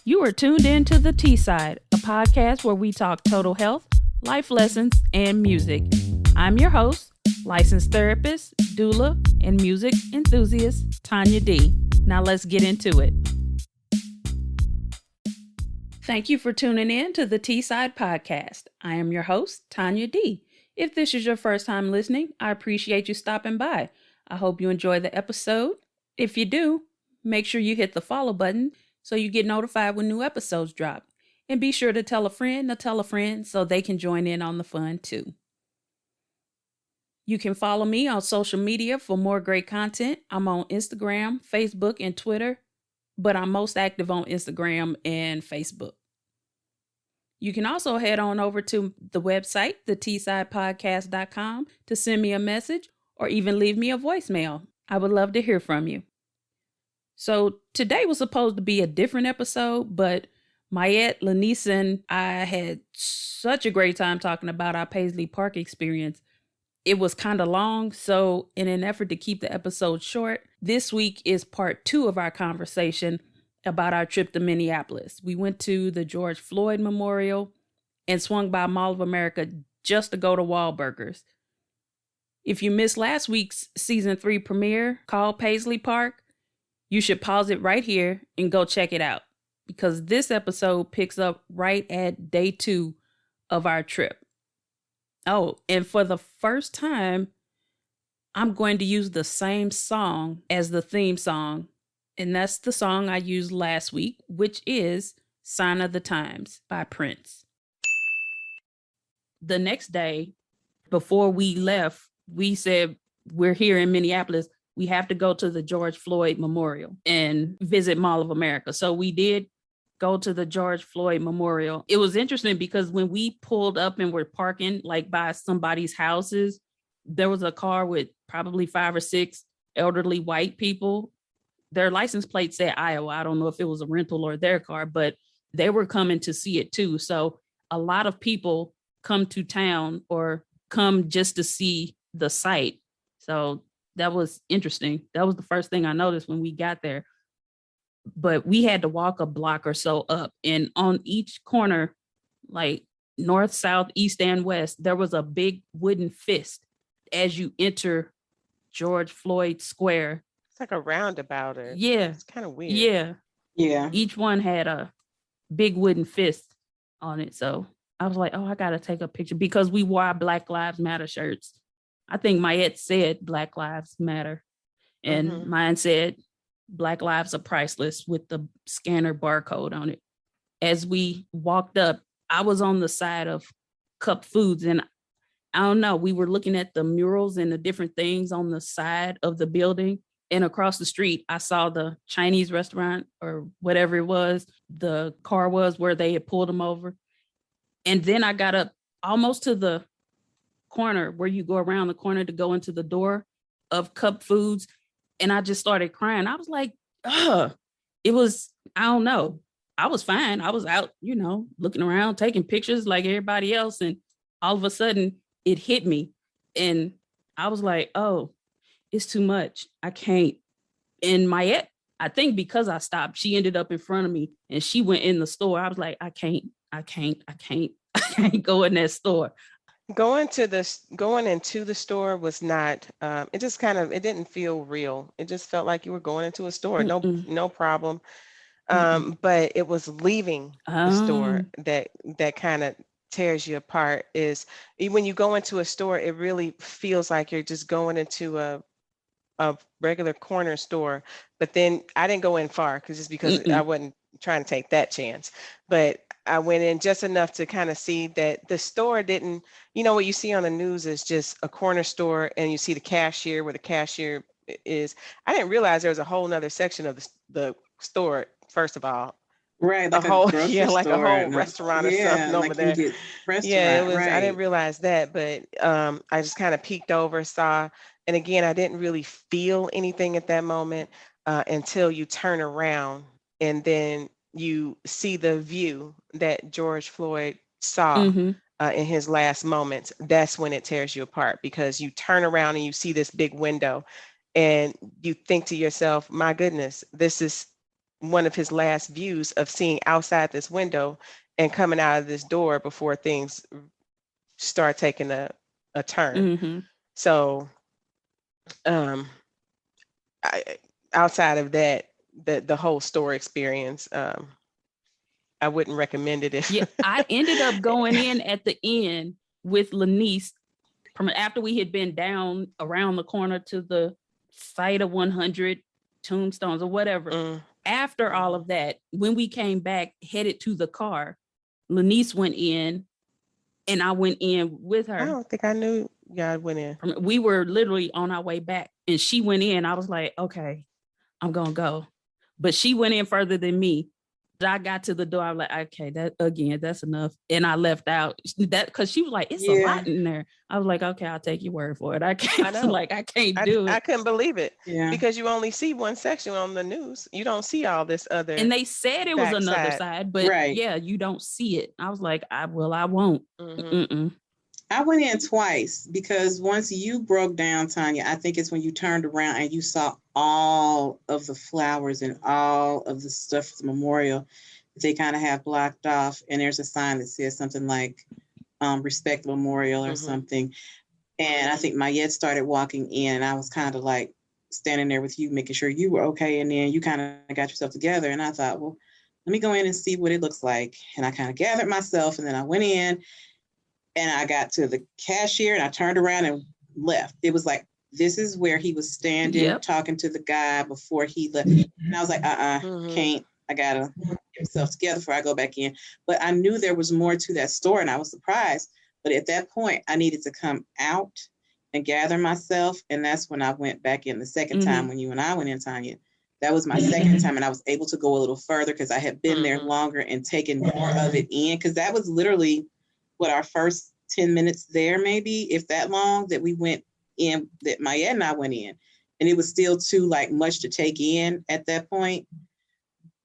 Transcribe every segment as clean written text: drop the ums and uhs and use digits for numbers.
You are tuned in to The T Side, a podcast where we talk total health, life lessons, and music. I'm your host, licensed therapist, doula, and music enthusiast, Tanya D. Now let's get into it. Thank you for tuning in to the T Side podcast. I am your host, Tanya D. If this is your first time listening, I appreciate you stopping by. I hope you enjoy the episode. If you do, make sure you hit the follow button so you get notified when new episodes drop. And be sure to tell a friend to tell a friend so they can join in on the fun too. You can follow me on social media for more great content. I'm on Instagram, Facebook, and Twitter, but I'm most active on Instagram and Facebook. You can also head on over to the website, thetsidepodcast.com, to send me a message or even leave me a voicemail. I would love to hear from you. So today was supposed to be a different episode, but Mayette, Lanice, and I had such a great time talking about our Paisley Park experience. It was kind of long, so in an effort to keep the episode short, this week is part 2 of our conversation about our trip to Minneapolis. We went to the George Floyd Memorial and swung by Mall of America just to go to Wahlburgers. If you missed last week's season 3 premiere called Paisley Park, you should pause it right here and go check it out, because this episode picks up right at day 2 of our trip. Oh, and for the first time, I'm going to use the same song as the theme song, and that's the song I used last week, which is Sign of the Times by Prince. The next day, before we left, we said, we're here in Minneapolis. We have to go to the George Floyd Memorial and visit Mall of America. So we did go to the George Floyd Memorial. It was interesting because when we pulled up and were parking like by somebody's houses, there was a car with probably 5 or 6 elderly white people. Their license plate said Iowa. I don't know if it was a rental or their car, but they were coming to see it too. So a lot of people come to town or come just to see the site. So that was interesting. That was the first thing I noticed when we got there. But we had to walk a block or so up, and on each corner, like north, south, east, and west, there was a big wooden fist as you enter George Floyd Square. It's like a roundabout. Yeah. It's kind of weird. Yeah. Yeah. Each one had a big wooden fist on it. So I was like, oh, I got to take a picture because we wore our Black Lives Matter shirts. I think Mayette said Black Lives Matter, and mine said Black Lives Are Priceless with the scanner barcode on it. As we walked up, I was on the side of Cup Foods, and I don't know, we were looking at the murals and the different things on the side of the building. And across the street, I saw the Chinese restaurant or whatever it was, the car was where they had pulled them over. And then I got up almost to the corner where you go around the corner to go into the door of Cup Foods. And I just started crying. I was like, it was, I don't know. I was fine. I was out, looking around, taking pictures like everybody else. And all of a sudden it hit me. And I was like, oh, it's too much. I can't. And Mayette, I think because I stopped, she ended up in front of me and she went in the store. I was like, I can't go in that store. Going into the store was not, it just it didn't feel real. It just felt like you were going into a store. No problem. But it was leaving the store that kind of tears you apart. Is when you go into a store, it really feels like you're just going into a regular corner store. But then I didn't go in far because I wasn't trying to take that chance. But I went in just enough to kind of see that the store didn't, what you see on the news is just a corner store and you see the cashier where the cashier is. I didn't realize there was a whole nother section of the store, first of all. Right. Like a whole restaurant or something over there. Yeah, it was, right. I didn't realize that, but I just kind of peeked over, saw, and again, I didn't really feel anything at that moment until you turn around and then you see the view that George Floyd saw in his last moments. That's when it tears you apart, because you turn around and you see this big window and you think to yourself, my goodness, this is one of his last views of seeing outside this window and coming out of this door before things start taking a turn. Mm-hmm. So outside of that, the whole store experience, I wouldn't recommend it. Yeah, I ended up going in at the end with Lanice from after we had been down around the corner to the site of 100 tombstones or whatever. After all of that, when we came back, headed to the car, Lanice went in and I went in with her. I don't think I knew y'all went in. We were literally on our way back and she went in. I was like, okay, I'm going to go. But she went in further than me. I got to the door. I was like, okay, that's enough. And I left out that because she was like, it's a lot in there. I was like, okay, I'll take your word for it. I can't do it. I couldn't believe it. Yeah. Because you only see one section on the news. You don't see all this other. And they said it was another side, but yeah, you don't see it. I was like, I won't. Mm-hmm. I went in twice because once you broke down, Tanya, I think it's when you turned around and you saw all of the flowers and all of the stuff for the memorial that they kind of have blocked off. And there's a sign that says something like respect memorial or something. And I think Mayette started walking in and I was kind of like standing there with you, making sure you were okay. And then you kind of got yourself together. And I thought, well, let me go in and see what it looks like. And I kind of gathered myself and then I went in. And I got to the cashier and I turned around and left. It was like, this is where he was standing, talking to the guy before he left. And I was like, can't. I got to get myself together before I go back in. But I knew there was more to that store and I was surprised. But at that point, I needed to come out and gather myself. And that's when I went back in the second time when you and I went in, Tanya. That was my second time. And I was able to go a little further because I had been there longer and taken more of it in. Because that was literally our first 10 minutes there, maybe, if that long, that we went in, that Mayette and I went in. And it was still too much to take in at that point.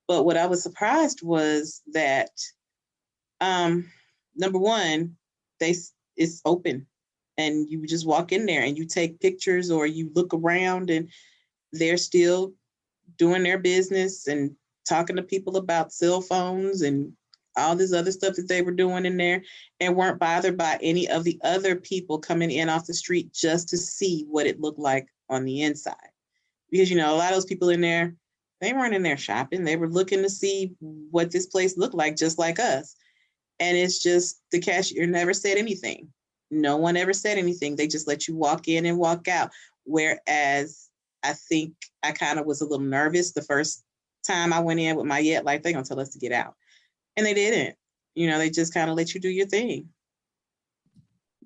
But what I was surprised was that, number one, it's open and you just walk in there and you take pictures or you look around and they're still doing their business and talking to people about cell phones and all this other stuff that they were doing in there and weren't bothered by any of the other people coming in off the street just to see what it looked like on the inside. Because, a lot of those people in there, they weren't in there shopping. They were looking to see what this place looked like, just like us. And it's just the cashier never said anything. No one ever said anything. They just let you walk in and walk out. Whereas I think I kind of was a little nervous the first time I went in with Mayette, like they're going to tell us to get out. And they didn't, they just kind of let you do your thing.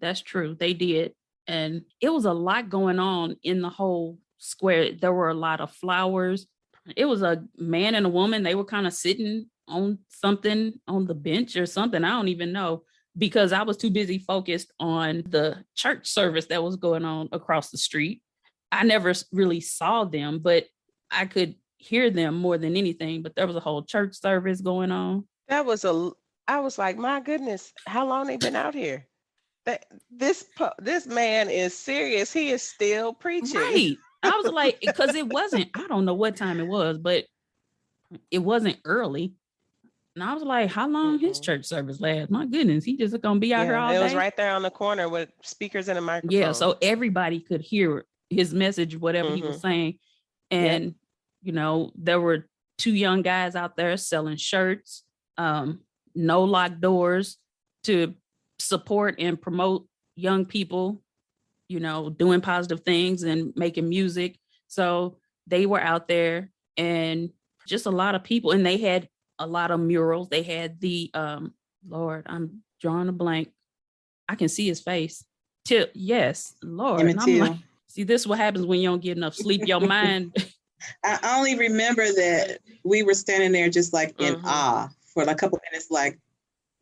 That's true. They did. And it was a lot going on in the whole square. There were a lot of flowers. It was a man and a woman. They were kind of sitting on something on the bench or something. I don't even know because I was too busy focused on the church service that was going on across the street. I never really saw them, but I could hear them more than anything. But there was a whole church service going on. I was like, my goodness, how long they been out here? This man is serious. He is still preaching. Right. I was like, because it wasn't, I don't know what time it was, but it wasn't early. And I was like, how long his church service lasts? My goodness, he just going to be out here all day. It was right there on the corner with speakers and a microphone. Yeah, so everybody could hear his message, whatever he was saying. And, there were 2 young guys out there selling shirts. No locked doors to support and promote young people, doing positive things and making music. So they were out there and just a lot of people. And they had a lot of murals. They had the, Lord, I'm drawing a blank. I can see his face. Yes, Lord. And I'm like, see, this is what happens when you don't get enough sleep. Your mind. I only remember that we were standing there just like in awe for a couple minutes, like,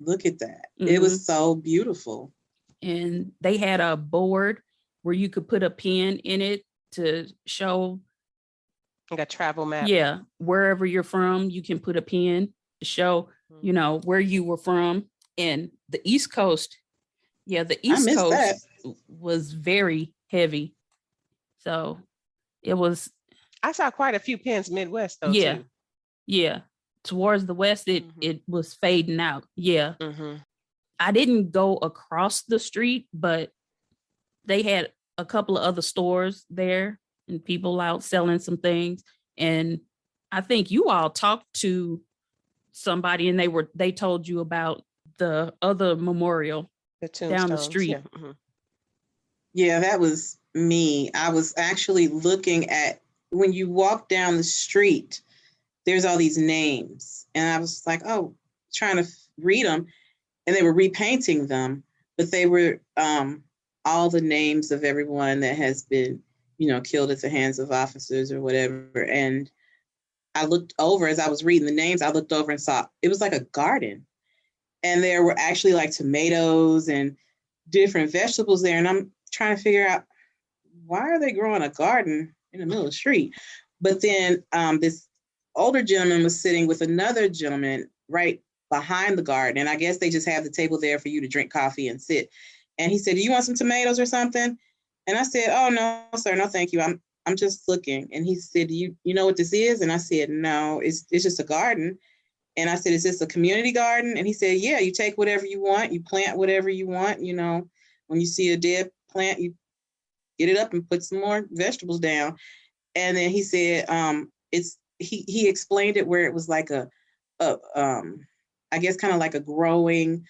look at that. It was so beautiful. And they had a board where you could put a pin in it to show. Like a travel map. Yeah. Wherever you're from, you can put a pin to show, where you were from. And the East Coast. Yeah. The East Coast was very heavy. So it was. I saw quite a few pins Midwest though. Yeah. Too. Yeah. Towards the west, it was fading out. Yeah. I didn't go across the street, but they had a couple of other stores there and people out selling some things. And I think you all talked to somebody and they told you about the other memorial The down the tombstones. street. Yeah. Yeah, that was me. I was actually looking at, when you walk down the street, there's all these names. And I was like, oh, trying to read them. And they were repainting them, but they were all the names of everyone that has been, killed at the hands of officers or whatever. And I looked over, as I was reading the names, I looked over and saw it was like a garden. And there were actually like tomatoes and different vegetables there. And I'm trying to figure out, why are they growing a garden in the middle of the street? But then this older gentleman was sitting with another gentleman right behind the garden. And I guess they just have the table there for you to drink coffee and sit. And he said, do you want some tomatoes or something? And I said, oh, no, sir, no, thank you. I'm just looking. And he said, you know what this is? And I said, no, it's just a garden. And I said, is this a community garden? And he said, yeah, you take whatever you want. You plant whatever you want. When you see a dead plant, you get it up and put some more vegetables down. And then he said, he explained it where it was like I guess kind of like a growing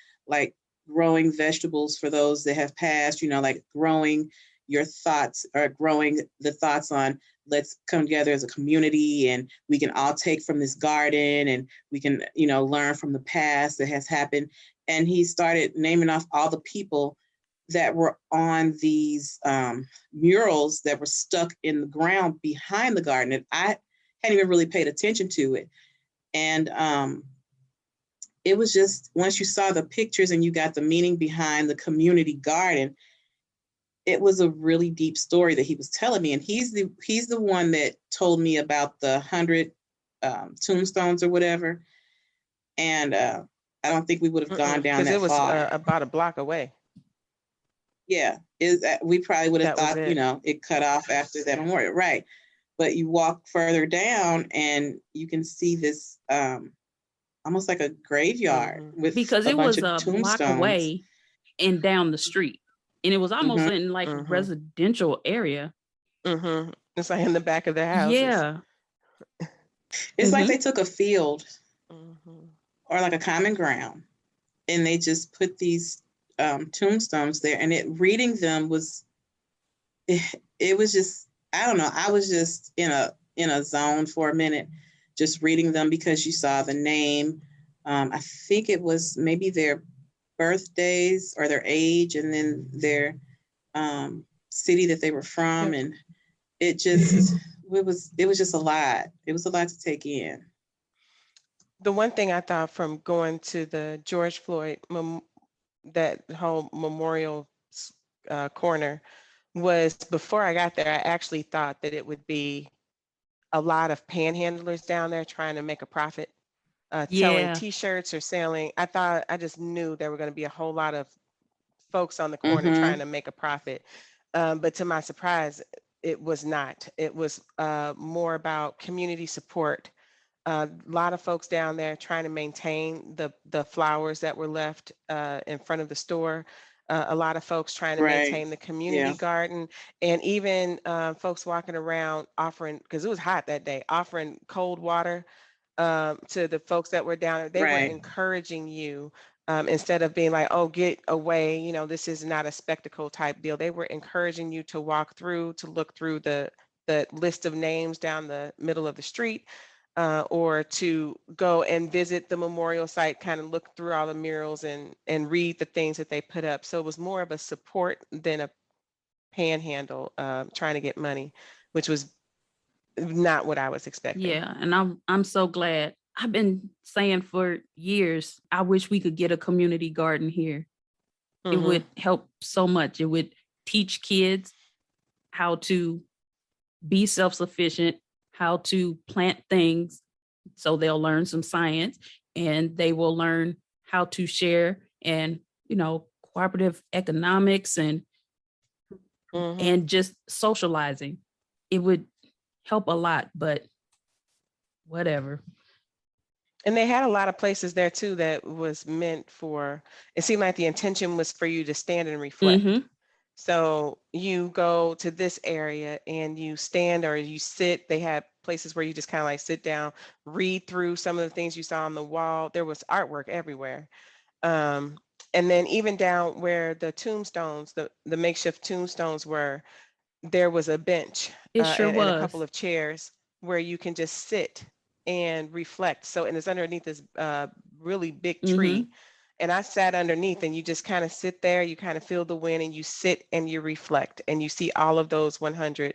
vegetables for those that have passed, like growing your thoughts, or growing the thoughts on, let's come together as a community and we can all take from this garden and we can, learn from the past that has happened. And he started naming off all the people that were on these murals that were stuck in the ground behind the garden. And I hadn't even really paid attention to it. And it was just, once you saw the pictures and you got the meaning behind the community garden, it was a really deep story that he was telling me. And he's the one that told me about the 100 tombstones or whatever. And I don't think we would have gone down that far. Because it was about a block away. Yeah, we probably would have thought, it cut off after that memorial, right? But you walk further down and you can see this almost like a graveyard with because it was a block away and down the street, and it was almost in like a residential area. It's like in the back of their houses. Yeah, it's like they took a field or like a common ground, and they just put these tombstones there, and reading them was, it was just, I don't know, I was just in a zone for a minute, just reading them, because you saw the name. I think it was maybe their birthdays or their age, and then their city that they were from, and it just it was just a lot. It was a lot to take in. The one thing I thought from going to the George Floyd that whole memorial corner was, before I got there, I actually thought that it would be a lot of panhandlers down there trying to make a profit, selling T-shirts or selling. I just knew there were going to be a whole lot of folks on the corner trying to make a profit. But to my surprise, it was not. It was more about community support. A lot of folks down there trying to maintain the flowers that were left in front of the store. A lot of folks trying to maintain the community garden, and even folks walking around offering, because it was hot that day, offering cold water to the folks that were down there. They were encouraging you, instead of being like, oh, get away, this is not a spectacle type deal. They were encouraging you to walk through, to look through the list of names down the middle of the street. Or to go and visit the memorial site, kind of look through all the murals and read the things that they put up. So it was more of a support than a panhandle, trying to get money, which was not what I was expecting. Yeah, and I'm so glad. I've been saying for years, I wish we could get a community garden here. It would help so much. It would teach kids how to be self-sufficient, how to plant things, so they'll learn some science, and they will learn how to share and, cooperative economics and just socializing. It would help a lot, but whatever. And they had a lot of places there too that was meant for, it seemed like the intention was for you to stand and reflect. Mm-hmm. So you go to this area and you stand or you sit. They had places where you just kind of like sit down, read through some of the things you saw on the wall. There was artwork everywhere. And then even down where the tombstones, the makeshift tombstones were, there was a bench It sure and a couple was. of chairs where you can just sit and reflect. So, and it's underneath this really big Mm-hmm. tree. And I sat underneath, and you just kind of sit there, you kind of feel the wind, and you sit and you reflect, and you see all of those 100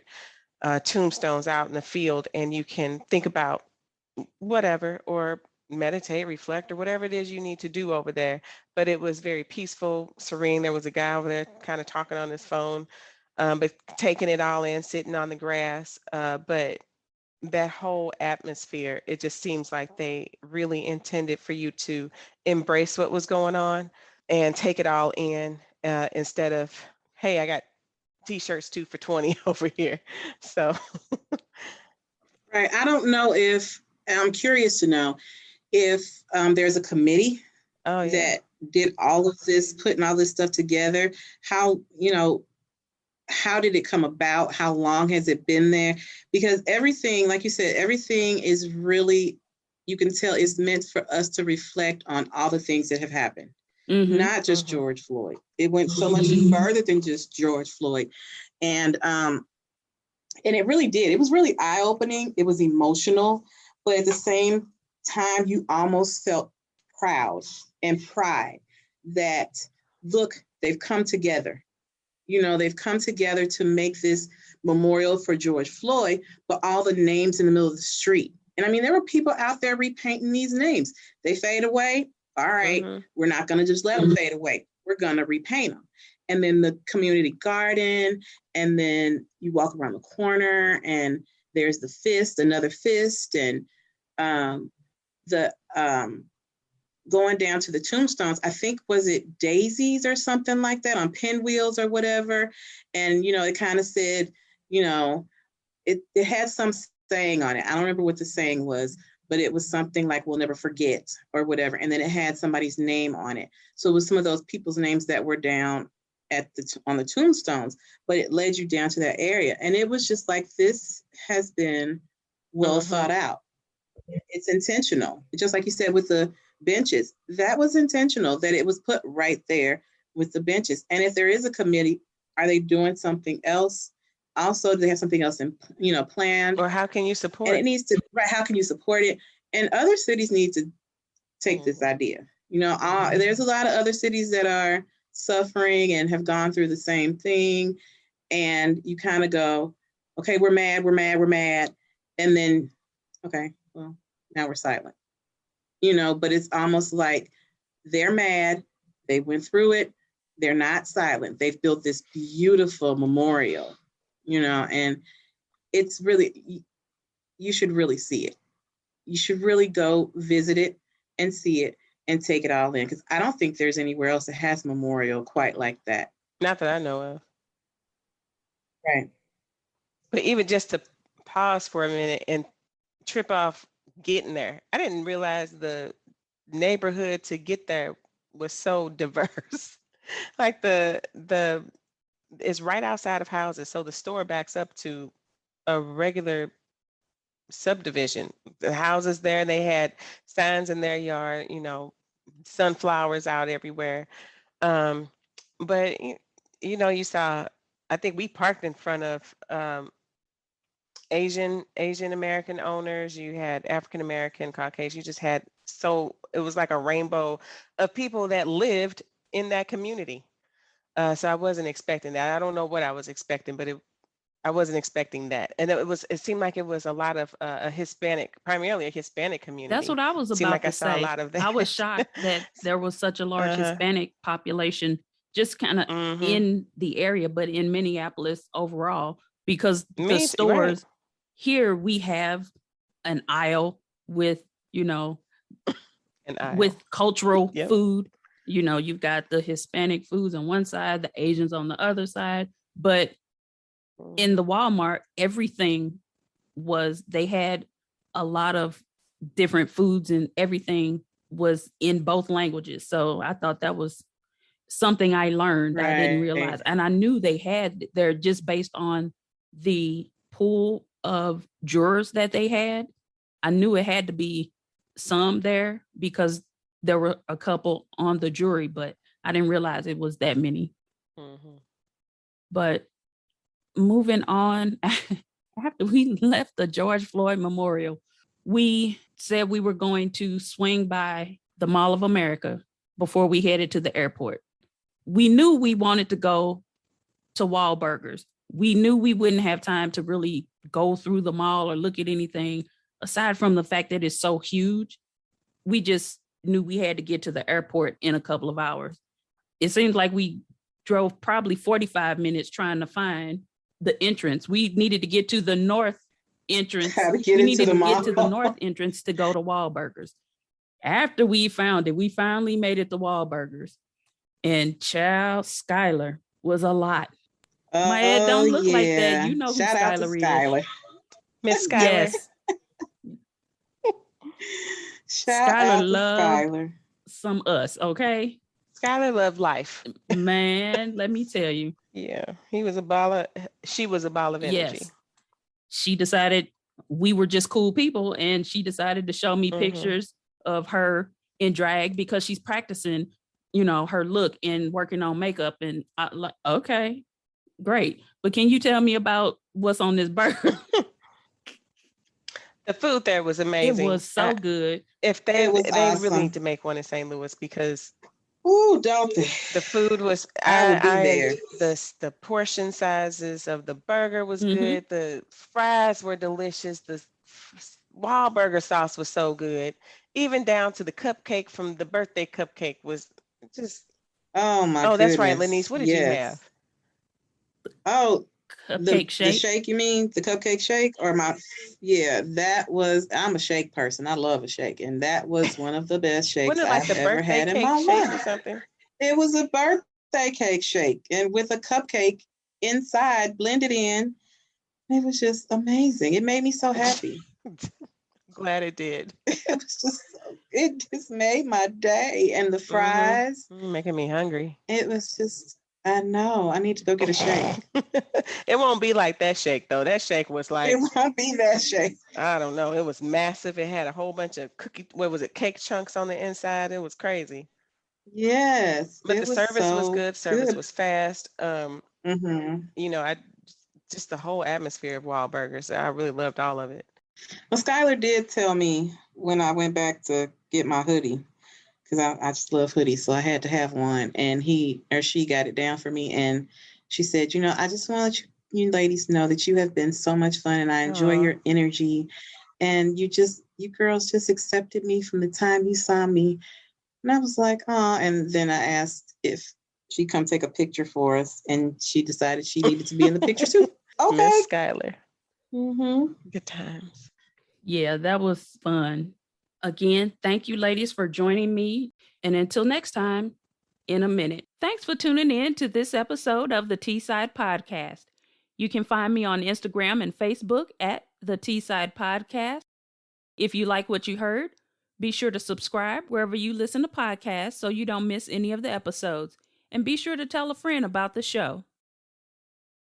tombstones out in the field, and you can think about whatever, or meditate, reflect, or whatever it is you need to do over there. But it was very peaceful, serene. There was a guy over there kind of talking on his phone, but taking it all in, sitting on the grass. But that whole atmosphere, it just seems like they really intended for you to embrace what was going on and take it all in, instead of, hey, I got t-shirts 2 for $20 over here. So Right. I don't know if, I'm curious to know if there's a committee oh yeah, that did all of this, putting all this stuff together. How, how did it come about? How long has it been there? Because everything, like you said, everything is really, you can tell it's meant for us to reflect on all the things that have happened. Mm-hmm. Not just George Floyd. It went so much further than just George Floyd. And it really did. It was really eye-opening. It was emotional, but at the same time, you almost felt proud and pride that, look, they've come together. They've come together to make this memorial for George Floyd, but all the names in the middle of the street. And I mean, there were people out there repainting these names. They fade away. All right, we're not going to just let them fade away. We're going to repaint them. And then the community garden, and then you walk around the corner and there's the fist, another fist, and the going down to the tombstones, I think, was it daisies or something like that on pinwheels or whatever. And, it kind of said, it had some saying on it. I don't remember what the saying was, but it was something like, we'll never forget or whatever. And then it had somebody's name on it. So it was some of those people's names that were down on the tombstones, but it led you down to that area. And it was just like, this has been well thought out. It's intentional. Just like you said with the benches, that was intentional, that it was put right there with the benches. And if there is a committee, are they doing something else? Also, do they have something else in, planned? Or how can you support? And it needs to, right, how can you support it? And other cities need to take this idea. There's a lot of other cities that are suffering and have gone through the same thing. And you kind of go, okay, we're mad. And then, okay, well, now we're silent. But it's almost like they're mad. They went through it. They're not silent. They've built this beautiful memorial, and it's really, you should really see it. You should really go visit it and see it and take it all in, because I don't think there's anywhere else that has a memorial quite like that. Not that I know of. Right. But even just to pause for a minute and trip off getting there, I didn't realize the neighborhood to get there was so diverse. Like the it's right outside of houses, so the store backs up to a regular subdivision. The houses there, they had signs in their yard, sunflowers out everywhere. But you saw, I think we parked in front of Asian American owners. You had African American, Caucasian. You just had, so it was like a rainbow of people that lived in that community. So I wasn't expecting that. I don't know what I was expecting, but I wasn't expecting that. And it seemed like it was a lot of primarily a Hispanic community. That's what I was about to say. I saw a lot of that. I was shocked that there was such a large Hispanic population just kind of in the area, but in Minneapolis overall, because the stores here, we have an aisle with, with cultural food. You've got the Hispanic foods on one side, the Asians on the other side. But in the Walmart, everything they had a lot of different foods and everything was in both languages. So I thought that was something I learned I didn't realize. And I knew they had there just based on the pool of jurors that they had. I knew it had to be some there because there were a couple on the jury, but I didn't realize it was that many. Mm-hmm. But moving on, after we left the George Floyd Memorial, we said we were going to swing by the Mall of America before we headed to the airport. We knew we wanted to go to Wahlburgers. We knew we wouldn't have time to really go through the mall or look at anything aside from the fact that it's so huge. We just knew we had to get to the airport in a couple of hours. It seemed like we drove probably 45 minutes trying to find the entrance. We needed to get to the north entrance. We needed to get to the north entrance to go to Wahlburgers. After we found it, we finally made it to Wahlburgers. And child, Skylar was a lot. My head don't look like that. You know who Skylar is. Miss Skylar. Yes. Skylar loved some us, okay? Skylar loved life. Man, let me tell you. Yeah, she was a ball of energy. Yes. She decided we were just cool people, and she decided to show me pictures of her in drag because she's practicing, her look and working on makeup. And I like, okay, great. But can you tell me about what's on this burger? The food there was amazing. It was so good. If they really need to make one in St. Louis because don't they? The food was I would be there. The portion sizes of the burger was good. The fries were delicious. The Wahlburger sauce was so good. Even down to the cupcake from the birthday cupcake was just that's right, Lenise. What did you have? Oh, cupcake shake. The shake, you mean the cupcake shake? Or that was, I'm a shake person. I love a shake. And that was one of the best shakes I've ever had in my life. Or something? It was a birthday cake shake and with a cupcake inside blended in. It was just amazing. It made me so happy. Glad it did. It just made my day. And the fries. Making me hungry. It was just, I know. I need to go get a shake. It won't be like that shake, though. That shake was like... It won't be that shake. I don't know. It was massive. It had a whole bunch of cake chunks on the inside. It was crazy. Yes. But the service was good. Service was fast. Just the whole atmosphere of Wahlburgers. I really loved all of it. Well, Skylar did tell me when I went back to get my hoodie, because I just love hoodies, so I had to have one. And he or she got it down for me. And she said, I just want to let you ladies know that you have been so much fun and I enjoy your energy. And you girls just accepted me from the time you saw me. And I was like, oh, and then I asked if she'd come take a picture for us. And she decided she needed to be in the picture too. Okay. Miss Skylar. Good times. Yeah, that was fun. Again, thank you, ladies, for joining me. And until next time, in a minute. Thanks for tuning in to this episode of the T-Side Podcast. You can find me on Instagram and Facebook at the T-Side Podcast. If you like what you heard, be sure to subscribe wherever you listen to podcasts so you don't miss any of the episodes. And be sure to tell a friend about the show.